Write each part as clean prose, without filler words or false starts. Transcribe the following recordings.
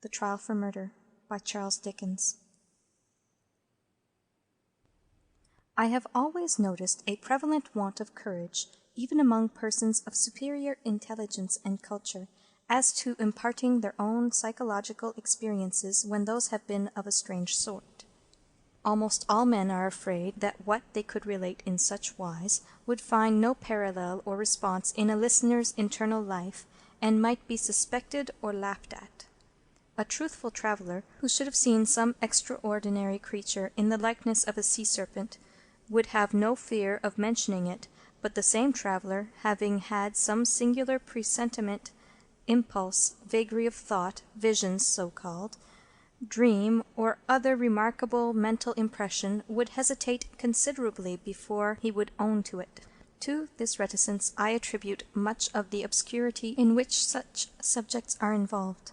The Trial for Murder by Charles Dickens. I have always noticed a prevalent want of courage, even among persons of superior intelligence and culture, as to imparting their own psychological experiences when those have been of a strange sort. Almost all men are afraid that what they could relate in such wise would find no parallel or response in a listener's internal life, and might be suspected or laughed at. A truthful traveller, who should have seen some extraordinary creature in the likeness of a sea-serpent, would have no fear of mentioning it, but the same traveller, having had some singular presentiment, impulse, vagary of thought, visions so-called, dream, or other remarkable mental impression, would hesitate considerably before he would own to it. To this reticence I attribute much of the obscurity in which such subjects are involved.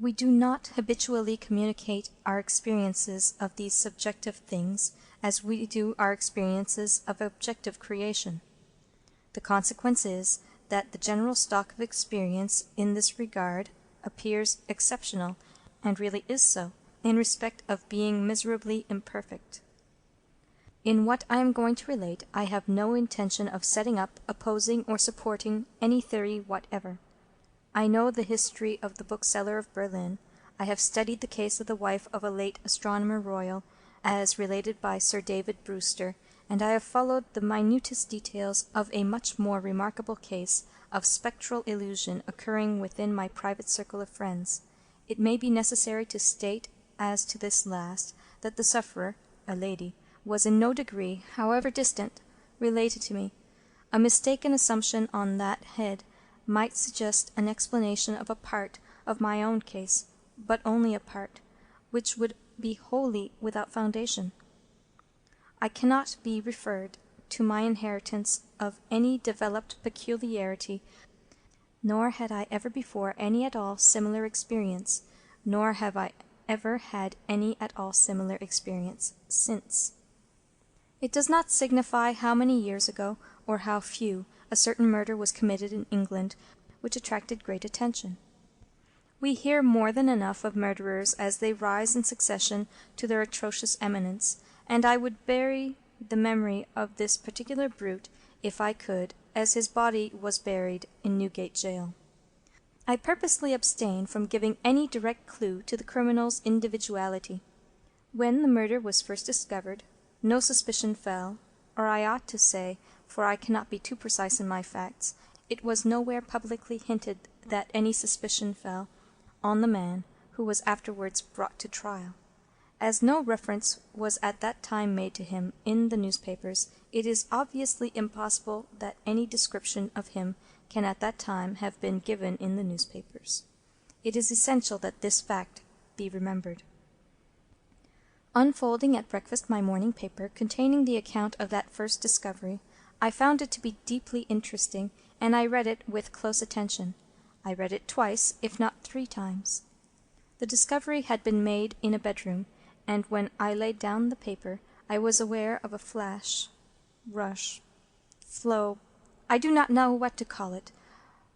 We do not habitually communicate our experiences of these subjective things as we do our experiences of objective creation. The consequence is that the general stock of experience in this regard appears exceptional, and really is so, in respect of being miserably imperfect. In what I am going to relate, I have no intention of setting up, opposing, or supporting any theory whatever. I know the history of the bookseller of Berlin. I have studied the case of the wife of a late Astronomer Royal, as related by Sir David Brewster, and I have followed the minutest details of a much more remarkable case of spectral illusion occurring within my private circle of friends. It may be necessary to state, as to this last, that the sufferer, a lady, was in no degree, however distant, related to me. A mistaken assumption on that head might suggest an explanation of a part of my own case, but only a part, which would be wholly without foundation. I cannot be referred to my inheritance of any developed peculiarity, nor had I ever before any at all similar experience, nor have I ever had any at all similar experience since. It does not signify how many years ago, or how few, a certain murder was committed in England, which attracted great attention. We hear more than enough of murderers as they rise in succession to their atrocious eminence, and I would bury the memory of this particular brute, if I could, as his body was buried in Newgate jail. I purposely abstain from giving any direct clue to the criminal's individuality. When the murder was first discovered, no suspicion fell, or I ought to say, for I cannot be too precise in my facts, it was nowhere publicly hinted that any suspicion fell on the man who was afterwards brought to trial. As no reference was at that time made to him in the newspapers, it is obviously impossible that any description of him can at that time have been given in the newspapers. It is essential that this fact be remembered. Unfolding at breakfast my morning paper containing the account of that first discovery, I found it to be deeply interesting, and I read it with close attention. I read it twice, if not 3 times. The discovery had been made in a bedroom, and when I laid down the paper, I was aware of a flash, rush, flow, I do not know what to call it.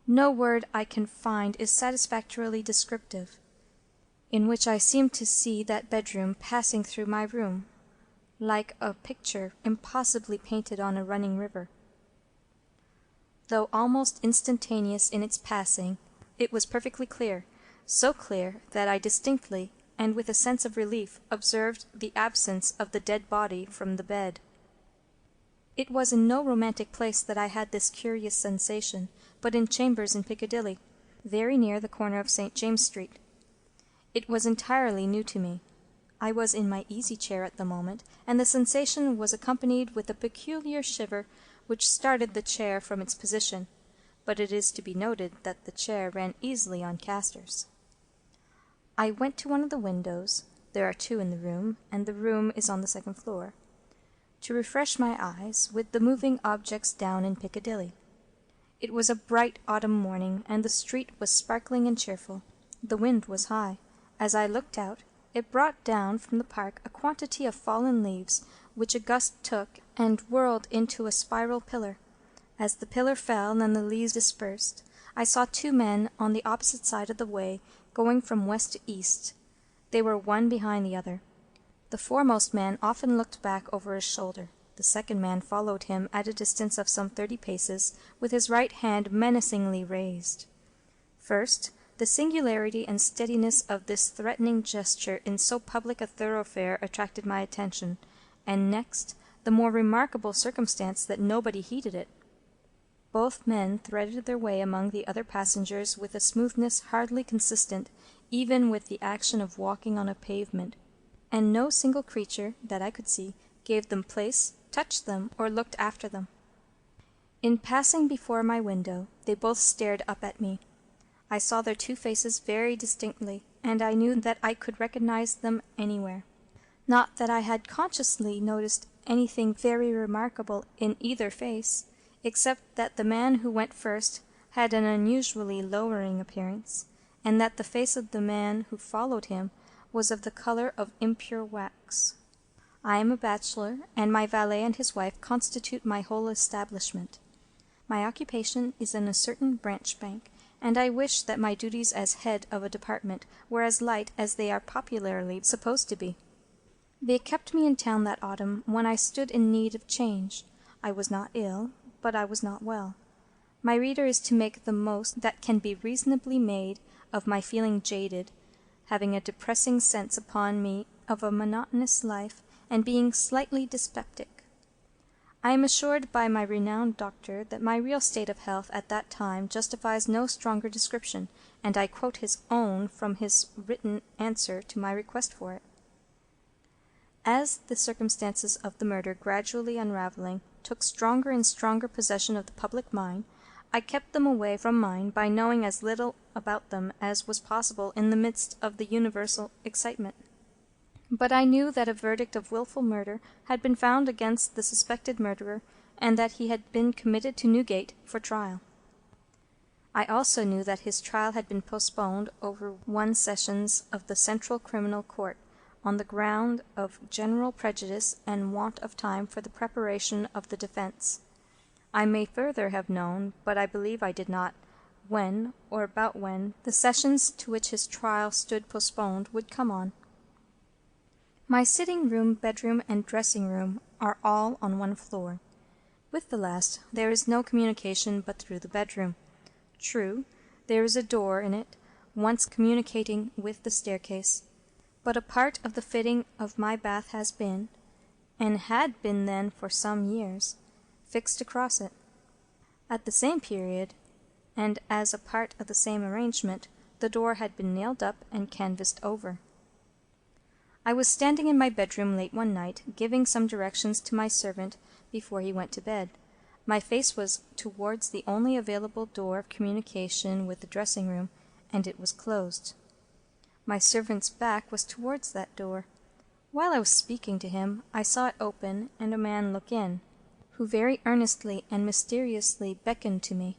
No word I can find is satisfactorily descriptive, in which I seemed to see that bedroom passing through my room, like a picture impossibly painted on a running river. Though almost instantaneous in its passing, it was perfectly clear, so clear that I distinctly, and with a sense of relief, observed the absence of the dead body from the bed. It was in no romantic place that I had this curious sensation, but in chambers in Piccadilly, very near the corner of St. James Street. It was entirely new to me. I was in my easy-chair at the moment, and the sensation was accompanied with a peculiar shiver which started the chair from its position, but it is to be noted that the chair ran easily on casters. I went to one of the windows, there are 2 in the room, and the room is on the 2nd floor, to refresh my eyes with the moving objects down in Piccadilly. It was a bright autumn morning, and the street was sparkling and cheerful. The wind was high. As I looked out, it brought down from the park a quantity of fallen leaves, which a gust took and whirled into a spiral pillar. As the pillar fell and the leaves dispersed, I saw 2 men on the opposite side of the way going from west to east. They were one behind the other. The foremost man often looked back over his shoulder. The second man followed him at a distance of some 30 paces, with his right hand menacingly raised. First, the singularity and steadiness of this threatening gesture in so public a thoroughfare attracted my attention, and next, the more remarkable circumstance that nobody heeded it. Both men threaded their way among the other passengers with a smoothness hardly consistent even with the action of walking on a pavement, and no single creature, that I could see, gave them place, touched them, or looked after them. In passing before my window, they both stared up at me. I saw their two faces very distinctly, and I knew that I could recognize them anywhere. Not that I had consciously noticed anything very remarkable in either face, except that the man who went first had an unusually lowering appearance, and that the face of the man who followed him was of the color of impure wax. I am a bachelor, and my valet and his wife constitute my whole establishment. My occupation is in a certain branch bank, and I wish that my duties as head of a department were as light as they are popularly supposed to be. They kept me in town that autumn when I stood in need of change. I was not ill, but I was not well. My reader is to make the most that can be reasonably made of my feeling jaded, having a depressing sense upon me of a monotonous life, and being slightly dyspeptic. I am assured by my renowned doctor that my real state of health at that time justifies no stronger description, and I quote his own from his written answer to my request for it. As the circumstances of the murder, gradually unravelling, took stronger and stronger possession of the public mind, I kept them away from mine by knowing as little about them as was possible in the midst of the universal excitement. But I knew that a verdict of wilful murder had been found against the suspected murderer, and that he had been committed to Newgate for trial. I also knew that his trial had been postponed over 1 sessions of the Central Criminal Court, on the ground of general prejudice and want of time for the preparation of the defence. I may further have known, but I believe I did not, when, or about when, the sessions to which his trial stood postponed would come on. My sitting-room, bedroom, and dressing-room are all on one floor. With the last there is no communication but through the bedroom. True, there is a door in it, once communicating with the staircase, but a part of the fitting of my bath has been, and had been then for some years, fixed across it. At the same period, and as a part of the same arrangement, the door had been nailed up and canvassed over. I was standing in my bedroom late one night, giving some directions to my servant before he went to bed. My face was towards the only available door of communication with the dressing-room, and it was closed. My servant's back was towards that door. While I was speaking to him, I saw it open and a man look in, who very earnestly and mysteriously beckoned to me.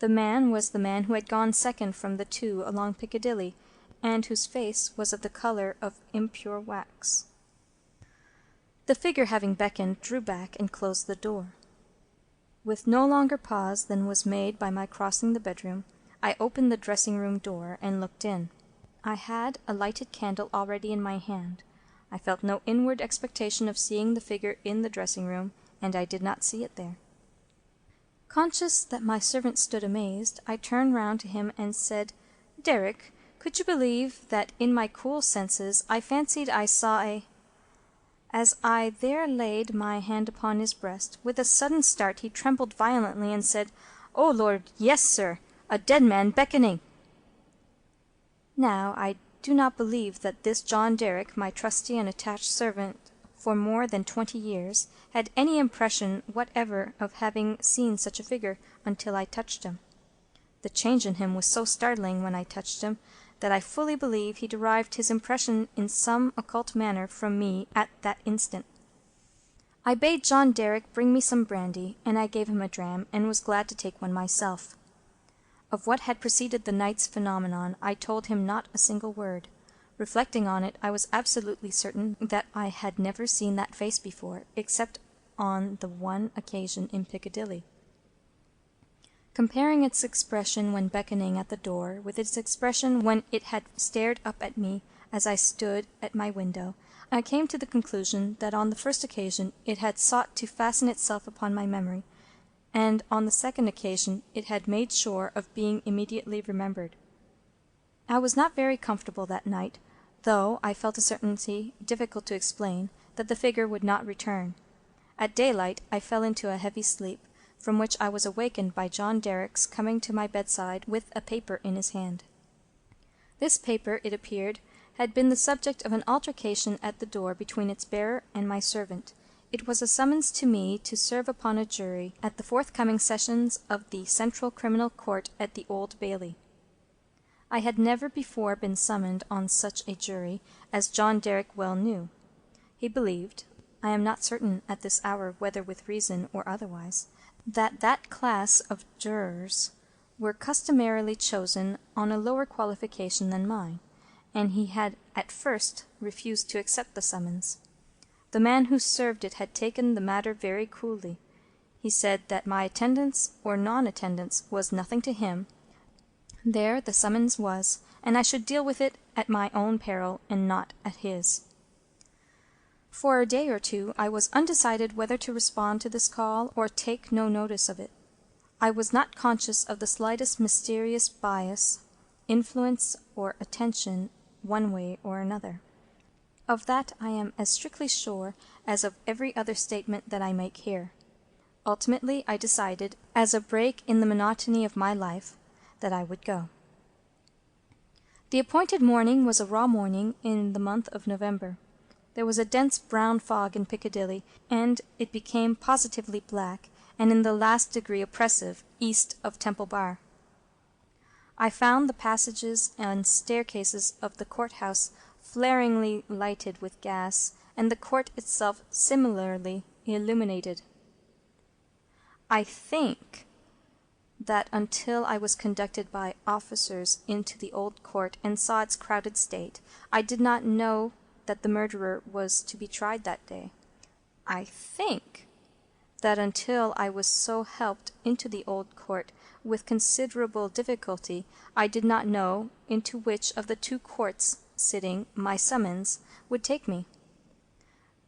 The man was the man who had gone second from the two along Piccadilly, and whose face was of the color of impure wax. The figure, having beckoned, drew back and closed the door. With no longer pause than was made by my crossing the bedroom, I opened the dressing-room door and looked in. I had a lighted candle already in my hand. I felt no inward expectation of seeing the figure in the dressing-room, and I did not see it there. Conscious that my servant stood amazed, I turned round to him and said, "Derrick, could you believe that in my cool senses I fancied I saw a—" As I there laid my hand upon his breast, with a sudden start he trembled violently and said, "Oh Lord, yes, sir, a dead man beckoning." Now I do not believe that this John Derrick, my trusty and attached servant for more than 20 years, had any impression whatever of having seen such a figure until I touched him. The change in him was so startling when I touched him, that I fully believe he derived his impression in some occult manner from me at that instant. I bade John Derrick bring me some brandy, and I gave him a dram, and was glad to take one myself. Of what had preceded the night's phenomenon I told him not a single word. Reflecting on it, I was absolutely certain that I had never seen that face before, except on the one occasion in Piccadilly. Comparing its expression when beckoning at the door with its expression when it had stared up at me as I stood at my window, I came to the conclusion that on the first occasion it had sought to fasten itself upon my memory, and on the second occasion it had made sure of being immediately remembered. I was not very comfortable that night, though I felt a certainty, difficult to explain, that the figure would not return. At daylight I fell into a heavy sleep, from which I was awakened by John Derrick's coming to my bedside with a paper in his hand. This paper, it appeared, had been the subject of an altercation at the door between its bearer and my servant. It was a summons to me to serve upon a jury at the forthcoming sessions of the Central Criminal Court at the Old Bailey. I had never before been summoned on such a jury, as John Derrick well knew. He believed, I am not certain at this hour whether with reason or otherwise, that class of jurors were customarily chosen on a lower qualification than mine, and he had at first refused to accept the summons. The man who served it had taken the matter very coolly. He said that my attendance or non-attendance was nothing to him. There the summons was, and I should deal with it at my own peril and not at his. For a day or two I was undecided whether to respond to this call or take no notice of it. I was not conscious of the slightest mysterious bias, influence, or attention one way or another. Of that I am as strictly sure as of every other statement that I make here. Ultimately I decided, as a break in the monotony of my life, that I would go. The appointed morning was a raw morning in the month of November. There was a dense brown fog in Piccadilly, and it became positively black, and in the last degree oppressive, east of Temple Bar. I found the passages and staircases of the court-house flaringly lighted with gas, and the court itself similarly illuminated. I think that until I was conducted by officers into the old court and saw its crowded state, I did not know that the murderer was to be tried that day. I think that until I was so helped into the old court with considerable difficulty, I did not know into which of the two courts sitting my summons would take me.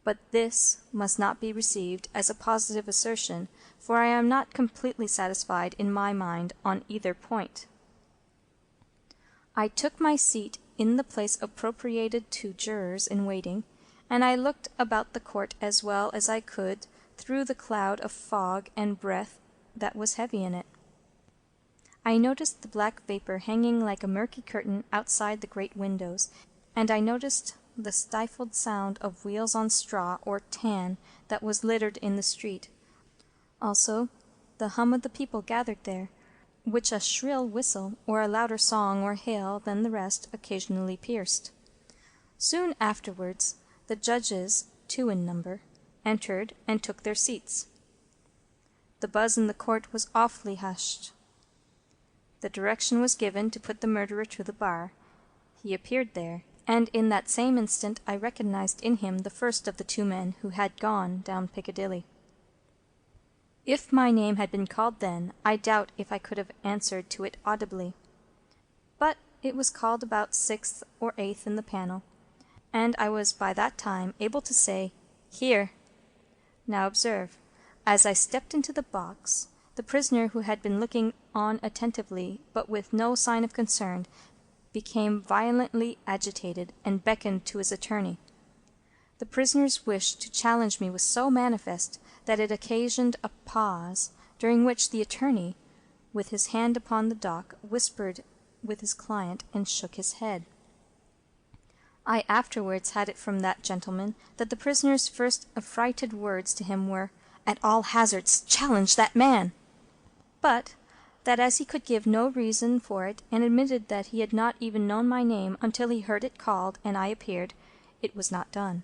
But this must not be received as a positive assertion, for I am not completely satisfied in my mind on either point. I took my seat in the place appropriated to jurors in waiting, and I looked about the court as well as I could through the cloud of fog and breath that was heavy in it. I noticed the black vapor hanging like a murky curtain outside the great windows, and I noticed the stifled sound of wheels on straw or tan that was littered in the street. Also the hum of the people gathered there, which a shrill whistle or a louder song or hail than the rest occasionally pierced. Soon afterwards the judges, 2 in number, entered and took their seats. The buzz in the court was awfully hushed. The direction was given to put the murderer to the bar. He appeared there, and in that same instant I recognized in him the first of the 2 men who had gone down Piccadilly. If my name had been called then, I doubt if I could have answered to it audibly. But it was called about 6th or 8th in the panel, and I was by that time able to say, "Here." Now observe, as I stepped into the box, the prisoner, who had been looking on attentively, but with no sign of concern, became violently agitated, and beckoned to his attorney. The prisoner's wish to challenge me was so manifest that it occasioned a pause, during which the attorney, with his hand upon the dock, whispered with his client and shook his head. I afterwards had it from that gentleman that the prisoner's first affrighted words to him were, "At all hazards, challenge that man!" But that as he could give no reason for it, and admitted that he had not even known my name until he heard it called and I appeared, it was not done.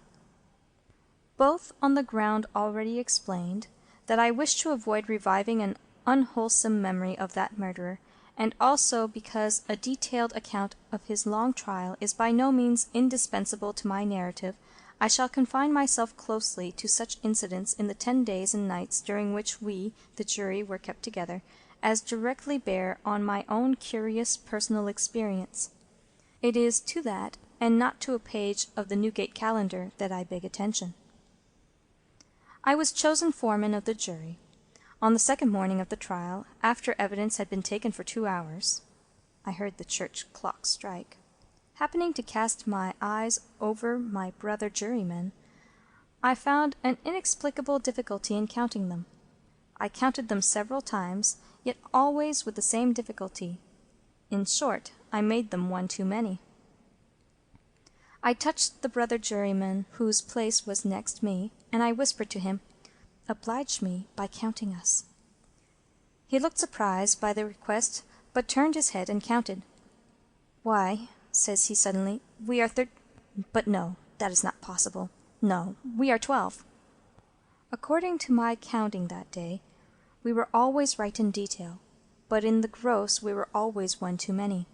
Both on the ground already explained, that I wished to avoid reviving an unwholesome memory of that murderer, and also because a detailed account of his long trial is by no means indispensable to my narrative, I shall confine myself closely to such incidents in the 10 days and nights during which we, the jury, were kept together, as directly bear on my own curious personal experience. It is to that, and not to a page of the Newgate Calendar, that I beg attention. I was chosen foreman of the jury. On the second morning of the trial, after evidence had been taken for 2 hours, I heard the church clock strike. Happening to cast my eyes over my brother jurymen, I found an inexplicable difficulty in counting them. I counted them several times, yet always with the same difficulty. In short, I made them one too many. I touched the brother juryman whose place was next me, and I whispered to him, "Oblige me by counting us." He looked surprised by the request, but turned his head and counted. "Why," says he suddenly, "we are but no, that is not possible. No, we are 12. According to my counting that day, we were always right in detail, but in the gross we were always one too many.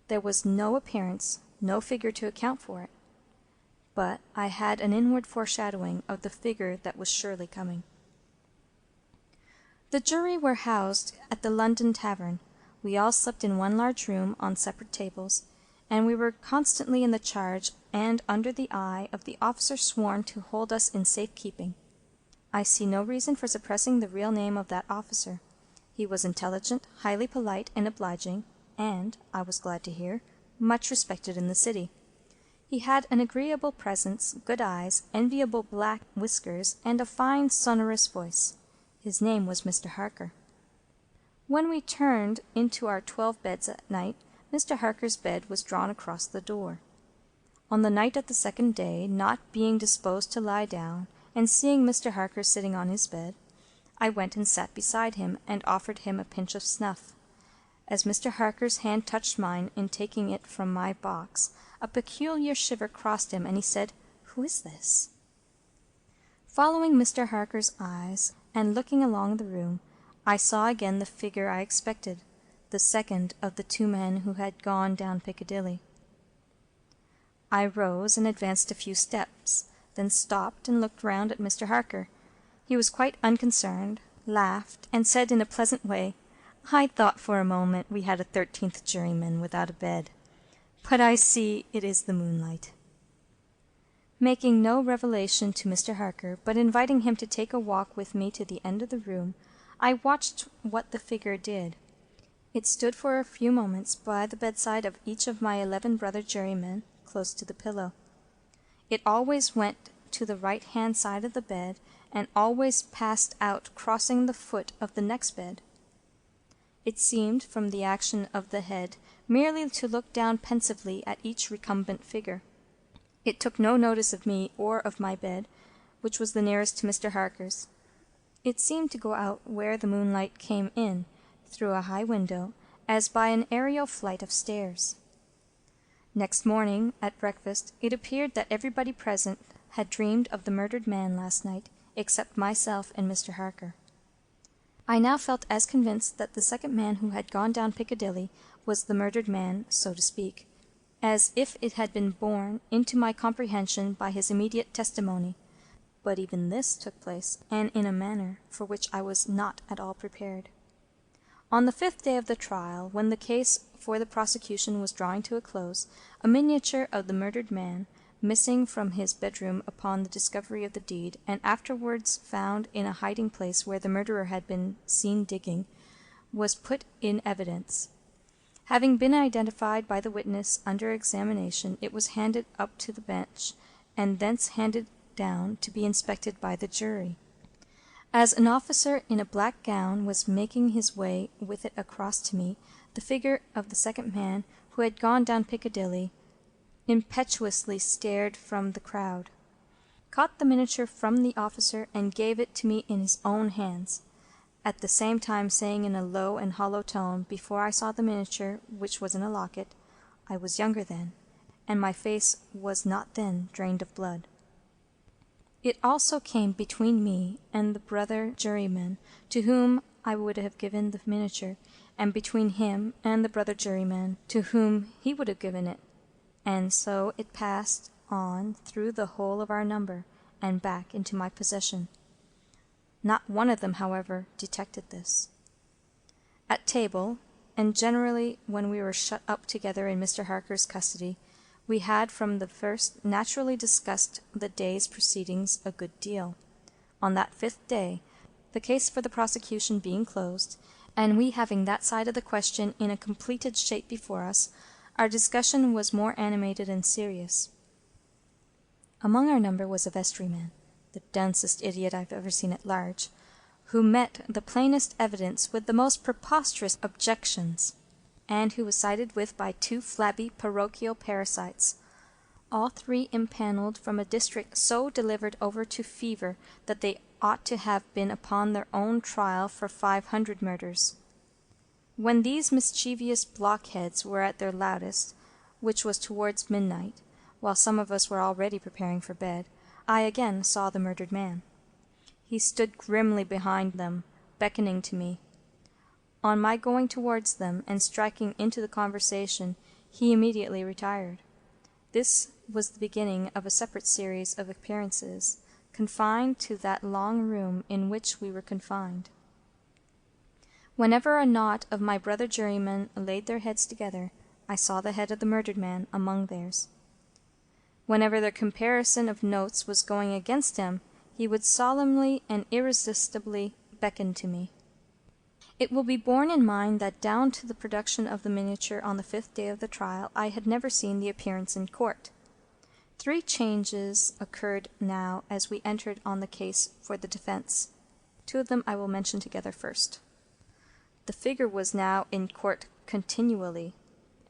There was no appearance, no figure to account for it, but I had an inward foreshadowing of the figure that was surely coming. The jury were housed at the London Tavern. We all slept in one large room on separate tables, and we were constantly in the charge and under the eye of the officer sworn to hold us in safe keeping. I see no reason for suppressing the real name of that officer. He was intelligent, highly polite and obliging, and, I was glad to hear, much respected in the city. He had an agreeable presence, good eyes, enviable black whiskers, and a fine sonorous voice. His name was Mr. Harker. When we turned into our 12 beds at night, Mr. Harker's bed was drawn across the door. On the night of the second day, not being disposed to lie down, and seeing Mr. Harker sitting on his bed, I went and sat beside him and offered him a pinch of snuff. As Mr. Harker's hand touched mine in taking it from my box, a peculiar shiver crossed him, and he said, "Who is this?" Following Mr. Harker's eyes, and looking along the room, I saw again the figure I expected, the second of the 2 men who had gone down Piccadilly. I rose and advanced a few steps, then stopped and looked round at Mr. Harker. He was quite unconcerned, laughed, and said in a pleasant way, "I thought for a moment we had a 13th juryman without a bed, but I see it is the moonlight." Making no revelation to Mr. Harker, but inviting him to take a walk with me to the end of the room, I watched what the figure did. It stood for a few moments by the bedside of each of my 11 brother jurymen, close to the pillow. It always went to the right-hand side of the bed, and always passed out crossing the foot of the next bed. It seemed, from the action of the head, merely to look down pensively at each recumbent figure. It took no notice of me or of my bed, which was the nearest to Mr. Harker's. It seemed to go out where the moonlight came in, through a high window, as by an aerial flight of stairs. Next morning, at breakfast, it appeared that everybody present had dreamed of the murdered man last night, except myself and Mr. Harker. I now felt as convinced that the second man who had gone down Piccadilly was the murdered man, so to speak, as if it had been borne into my comprehension by his immediate testimony. But even this took place, and in a manner for which I was not at all prepared. On the 5th day of the trial, when the case for the prosecution was drawing to a close, a miniature of the murdered man, missing from his bedroom upon the discovery of the deed, and afterwards found in a hiding-place where the murderer had been seen digging, was put in evidence. Having been identified by the witness under examination, it was handed up to the bench, and thence handed down to be inspected by the jury. As an officer in a black gown was making his way with it across to me, the figure of the second man, who had gone down Piccadilly, impetuously stared from the crowd, caught the miniature from the officer, and gave it to me in his own hands, at the same time saying in a low and hollow tone, before I saw the miniature, which was in a locket, "I was younger then, and my face was not then drained of blood." It also came between me and the brother juryman to whom I would have given the miniature, and between him and the brother juryman to whom he would have given it, and so it passed on through the whole of our number, and back into my possession. Not one of them, however, detected this. At table, and generally when we were shut up together in Mr. Harker's custody, we had from the first naturally discussed the day's proceedings a good deal. On that 5th day, the case for the prosecution being closed, and we having that side of the question in a completed shape before us, our discussion was more animated and serious. Among our number was a vestryman, the densest idiot I've ever seen at large, who met the plainest evidence with the most preposterous objections, and who was sided with by 2 flabby parochial parasites, all 3 impanelled from a district so delivered over to fever that they ought to have been upon their own trial for 500 murders. When these mischievous blockheads were at their loudest, which was towards midnight, while some of us were already preparing for bed, I again saw the murdered man. He stood grimly behind them, beckoning to me. On my going towards them and striking into the conversation, he immediately retired. This was the beginning of a separate series of appearances, confined to that long room in which we were confined. Whenever a knot of my brother jurymen laid their heads together, I saw the head of the murdered man among theirs. Whenever their comparison of notes was going against him, he would solemnly and irresistibly beckon to me. It will be borne in mind that down to the production of the miniature on the 5th day of the trial I had never seen the appearance in court. 3 changes occurred now as we entered on the case for the defence. 2 of them I will mention together first. The figure was now in court continually,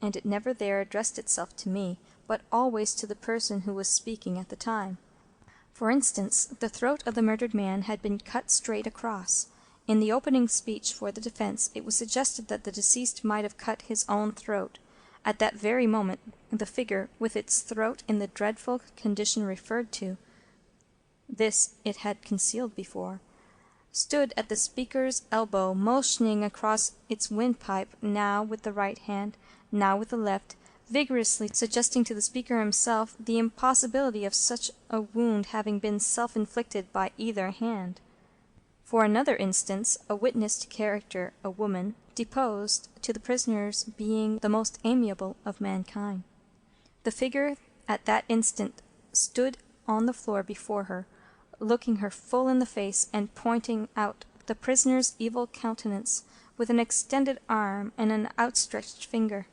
and it never there addressed itself to me, but always to the person who was speaking at the time. For instance, the throat of the murdered man had been cut straight across. In the opening speech for the defence it was suggested that the deceased might have cut his own throat. At that very moment the figure, with its throat in the dreadful condition referred to (this it had concealed before), stood at the speaker's elbow, motioning across its windpipe, now with the right hand, now with the left, vigorously suggesting to the speaker himself the impossibility of such a wound having been self-inflicted by either hand. For another instance, a witness to character, a woman, deposed to the prisoner's being the most amiable of mankind. The figure at that instant stood on the floor before her, looking her full in the face and pointing out the prisoner's evil countenance with an extended arm and an outstretched finger.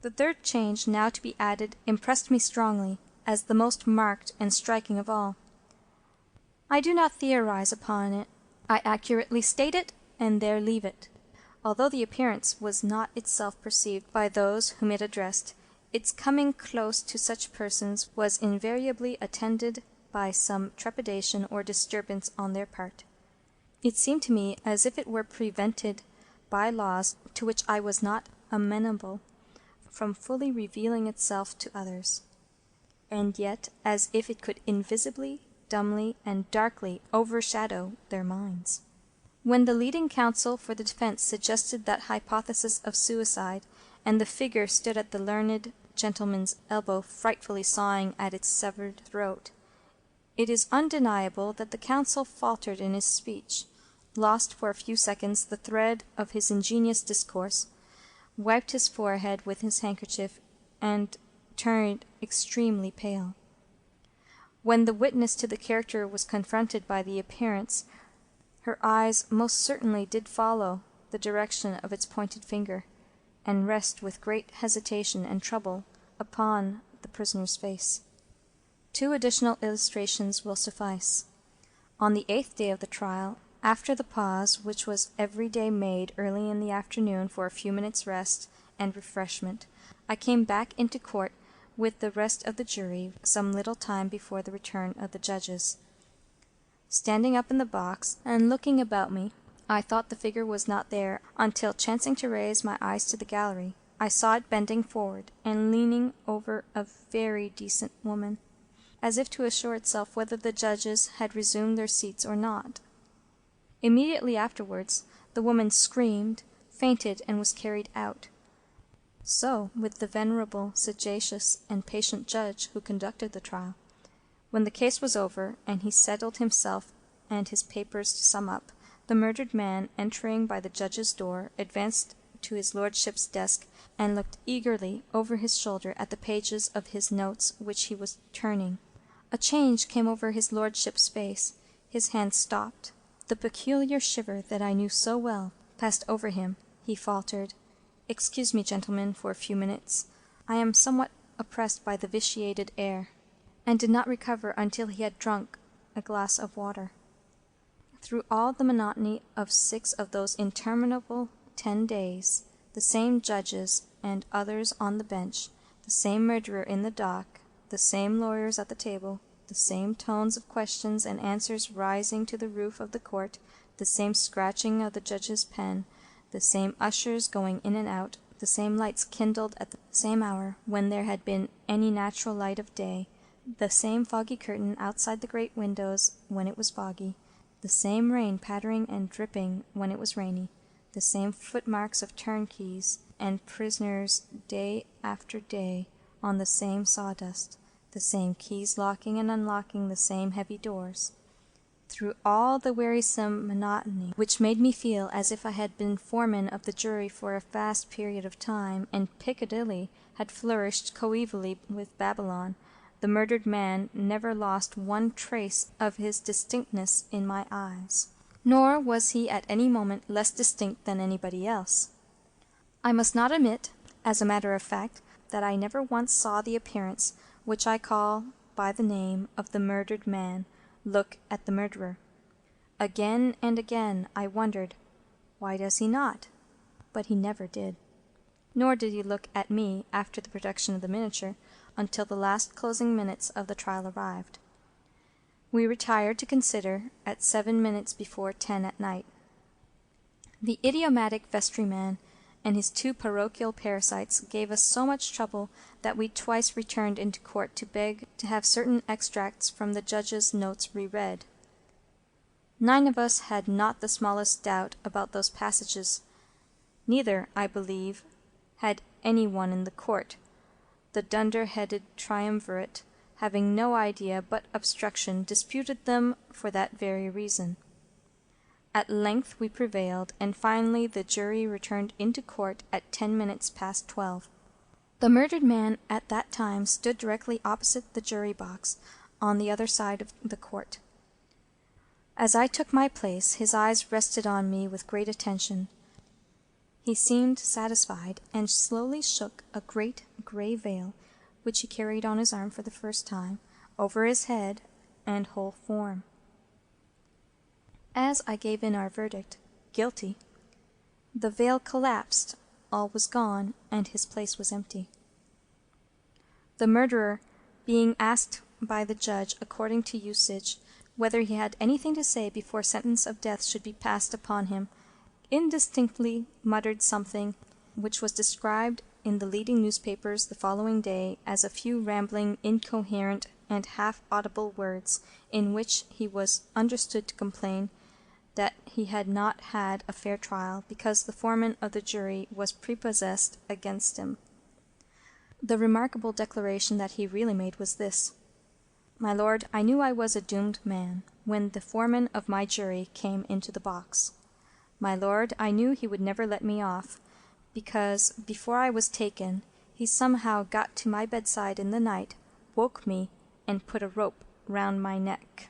The 3rd change now to be added impressed me strongly, as the most marked and striking of all. I do not theorize upon it. I accurately state it, and there leave it. Although the appearance was not itself perceived by those whom it addressed, its coming close to such persons was invariably attended by some trepidation or disturbance on their part. It seemed to me as if it were prevented by laws to which I was not amenable from fully revealing itself to others, and yet as if it could invisibly, dumbly, and darkly overshadow their minds. When the leading counsel for the defence suggested that hypothesis of suicide, and the figure stood at the learned gentleman's elbow frightfully sawing at its severed throat, it is undeniable that the counsel faltered in his speech, lost for a few seconds the thread of his ingenious discourse, wiped his forehead with his handkerchief, and turned extremely pale. When the witness to the character was confronted by the appearance, her eyes most certainly did follow the direction of its pointed finger, and rest with great hesitation and trouble upon the prisoner's face. 2 additional illustrations will suffice. On the 8th day of the trial, after the pause which was every day made early in the afternoon for a few minutes' rest and refreshment, I came back into court with the rest of the jury some little time before the return of the judges. Standing up in the box and looking about me, I thought the figure was not there, until, chancing to raise my eyes to the gallery, I saw it bending forward and leaning over a very decent woman, as if to assure itself whether the judges had resumed their seats or not. Immediately afterwards the woman screamed, fainted, and was carried out. So with the venerable, sagacious, and patient judge who conducted the trial. When the case was over, and he settled himself and his papers to sum up, The murdered man, entering by the judge's door, advanced to his lordship's desk and looked eagerly over his shoulder at the pages of his notes which he was turning. A change came over his lordship's face. His hand stopped. The peculiar shiver that I knew so well passed over him. He faltered, "Excuse me, gentlemen, for a few minutes. I am somewhat oppressed by the vitiated air," and did not recover until he had drunk a glass of water. Through all the monotony of 6 of those interminable 10 days, the same judges and others on the bench, the same murderer in the dock, the same lawyers at the table, the same tones of questions and answers rising to the roof of the court, the same scratching of the judge's pen, the same ushers going in and out, the same lights kindled at the same hour when there had been any natural light of day, the same foggy curtain outside the great windows when it was foggy, the same rain pattering and dripping when it was rainy, the same footmarks of turnkeys and prisoners day after day on the same sawdust, the same keys locking and unlocking the same heavy doors. Through all the wearisome monotony, which made me feel as if I had been foreman of the jury for a vast period of time, and Piccadilly had flourished coevally with Babylon, the murdered man never lost one trace of his distinctness in my eyes, nor was he at any moment less distinct than anybody else. I must not omit, as a matter of fact, that I never once saw the appearance, which I call by the name of the murdered man, look at the murderer. Again and again I wondered, why does he not? But he never did. Nor did he look at me after the production of the miniature, until the last closing minutes of the trial arrived. We retired to consider at 7 minutes before 10 at night. The idiomatic vestryman and his 2 parochial parasites gave us so much trouble that we twice returned into court to beg to have certain extracts from the judge's notes reread. 9 of us had not the smallest doubt about those passages. Neither, I believe, had any one in the court. The dunder-headed triumvirate, having no idea but obstruction, disputed them for that very reason. At length we prevailed, and finally the jury returned into court at 10 minutes past 12. The murdered man at that time stood directly opposite the jury box, on the other side of the court. As I took my place, his eyes rested on me with great attention. He seemed satisfied, and slowly shook a great grey veil, which he carried on his arm for the first time, over his head and whole form. As I gave in our verdict, guilty, the veil collapsed, all was gone, and his place was empty. The murderer, being asked by the judge, according to usage, whether he had anything to say before sentence of death should be passed upon him, indistinctly muttered something which was described in the leading newspapers the following day as a few rambling, incoherent, and half-audible words, in which he was understood to complain that he had not had a fair trial, because the foreman of the jury was prepossessed against him. The remarkable declaration that he really made was this: "My lord, I knew I was a doomed man when the foreman of my jury came into the box. My lord, I knew he would never let me off, because, before I was taken, he somehow got to my bedside in the night, woke me, and put a rope round my neck."